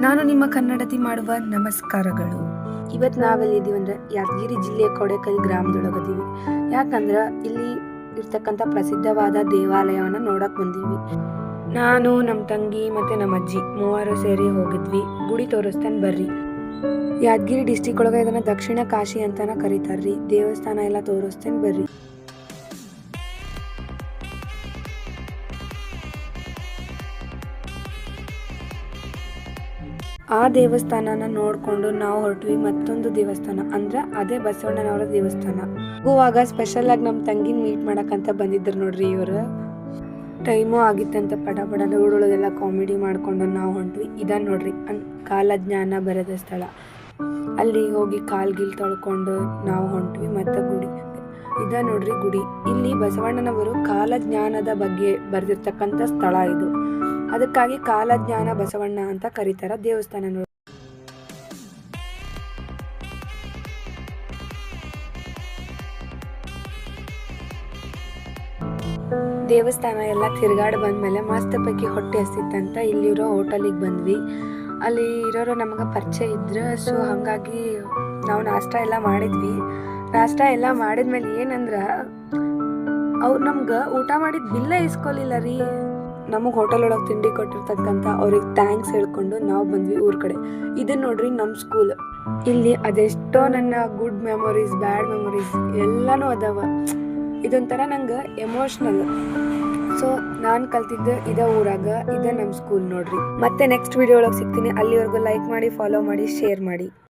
ನಾನು ನಿಮ್ಮ ಕನ್ನಡತಿ ಮಾಡುವ ನಮಸ್ಕಾರಗಳು. ಇವತ್ತು ನಾವೆಲ್ಲಿದ್ದೀವಿ ಅಂದ್ರೆ ಯಾದಗಿರಿ ಜಿಲ್ಲೆಯ ಕೊಡೆಕಲ್ ಗ್ರಾಮದೊಳಗದೀವಿ. ಯಾಕಂದ್ರೆ ಇಲ್ಲಿ ಇರ್ತಕ್ಕಂಥ ಪ್ರಸಿದ್ಧವಾದ ದೇವಾಲಯವನ್ನು ನೋಡಕ್ ಬಂದೀವಿ. ನಾನು ನಮ್ಮ ತಂಗಿ ಮತ್ತೆ ನಮ್ಮ ಅಜ್ಜಿ ಮೂವರು ಸೇರಿ ಹೋಗಿದ್ವಿ. ಗುಡಿ ತೋರಿಸ್ತೇನೆ ಬರ್ರಿ. ಯಾದಗಿರಿ ಡಿಸ್ಟಿಕ್ ಒಳಗೆ ಇದನ್ನ ದಕ್ಷಿಣ ಕಾಶಿ ಅಂತಾನ ಕರೀತಾರ್ರಿ. ದೇವಸ್ಥಾನ ಎಲ್ಲ ತೋರಿಸ್ತೇನೆ ಬರ್ರಿ. ಆ ದೇವಸ್ಥಾನನ ನೋಡ್ಕೊಂಡು ನಾವು ಹೊರಟ್ವಿ ಮತ್ತೊಂದು ದೇವಸ್ಥಾನ, ಅಂದ್ರೆ ಅದೇ ಬಸವಣ್ಣನವರ ದೇವಸ್ಥಾನ. ಹೋಗುವಾಗ ಸ್ಪೆಷಲ್ ಆಗಿ ನಮ್ಮ ತಂಗಿನ ಮೀಟ್ ಮಾಡಕ್ಕಂತ ಬಂದಿದ್ರು ನೋಡ್ರಿ ಇವರು. ಟೈಮು ಆಗಿತ್ತಂತ ಪಟ ರೋಡೊಳಗೆಲ್ಲ ಕಾಮಿಡಿ ಮಾಡ್ಕೊಂಡು ನಾವು ಹೊಂಟ್ವಿ. ಇದನ್ನ ನೋಡ್ರಿ ಕಾಲಜ್ಞಾನ ಬರೆದ ಸ್ಥಳ. ಅಲ್ಲಿ ಹೋಗಿ ಕಾಲ್ಗಿಲ್ ತೊಳ್ಕೊಂಡು ನಾವು ಹೊಂಟ್ವಿ. ಮತ್ತೆ ಗುಡಿ ಇದ ನೋಡ್ರಿ ಗುಡಿ. ಇಲ್ಲಿ ಬಸವಣ್ಣನವರು ಕಾಲಜ್ಞಾನದ ಬಗ್ಗೆ ಬರೆದಿರ್ತಕ್ಕಂಥ ಸ್ಥಳ ಇದು. ಅದಕ್ಕಾಗಿ ಕಾಲಜ್ಞಾನ ಬಸವಣ್ಣ ಅಂತ ಕರೀತಾರ ದೇವಸ್ಥಾನ ನೋಡಿ. ದೇವಸ್ಥಾನ ಎಲ್ಲ ತಿರ್ಗಾಡ್ ಬಂದ್ಮೇಲೆ ಮಸ್ತ್ ಪೈಕಿ ಹೊಟ್ಟೆ ಹಸಿತ್ತಂತ ಇಲ್ಲಿರೋ ಹೋಟೆಲಿಗೆ ಬಂದ್ವಿ. ಅಲ್ಲಿ ಇರೋರು ನಮಗೆ ಪರಿಚಯ ಇದ್ರು. ಸೊ ಹಾಗಾಗಿ ನಾವು ನಾಷ್ಟ ಎಲ್ಲ ಮಾಡಿದ್ವಿ. ನಾಷ್ಟ ಎಲ್ಲ ಮಾಡಿದ್ಮೇಲೆ ಏನಂದ್ರೆ ಅವ್ರು ನಮ್ಗೆ ಊಟ ಮಾಡಿದ ಬಿಲ್ಲ ಇಸ್ಕೊಲಿಲ್ಲ ರೀ. ನಮಗೆ ಹೋಟೆಲ್ ಒಳಗೆ ತಿಂಡಿ ಕೊಟ್ಟಿರ್ತಕ್ಕಂಥ ಅವ್ರಿಗೆ ಥ್ಯಾಂಕ್ಸ್ ಹೇಳ್ಕೊಂಡು ನಾವು ಬಂದ್ವಿ ಊರ ಕಡೆ. ಇದನ್ನ ನೋಡ್ರಿ ನಮ್ಮ ಸ್ಕೂಲ್. ಇಲ್ಲಿ ಅದೆಷ್ಟೋ ನನ್ನ ಗುಡ್ ಮೆಮೊರೀಸ್, ಬ್ಯಾಡ್ ಮೆಮೊರೀಸ್ ಎಲ್ಲನೂ ಅದಾವ. ಇದೊಂಥರ ನಂಗೆ ಎಮೋಷ್ನಲ್. ಸೊ ನಾನು ಕಲ್ತಿದ್ದೆ ಇದೇ ಊರಾಗ, ಇದೇ ನಮ್ಮ ಸ್ಕೂಲ್ ನೋಡ್ರಿ. ಮತ್ತೆ ನೆಕ್ಸ್ಟ್ ವಿಡಿಯೋ ಒಳಗೆ ಸಿಗ್ತೀನಿ. ಅಲ್ಲಿವರೆಗೂ ಲೈಕ್ ಮಾಡಿ, ಫಾಲೋ ಮಾಡಿ, ಶೇರ್ ಮಾಡಿ.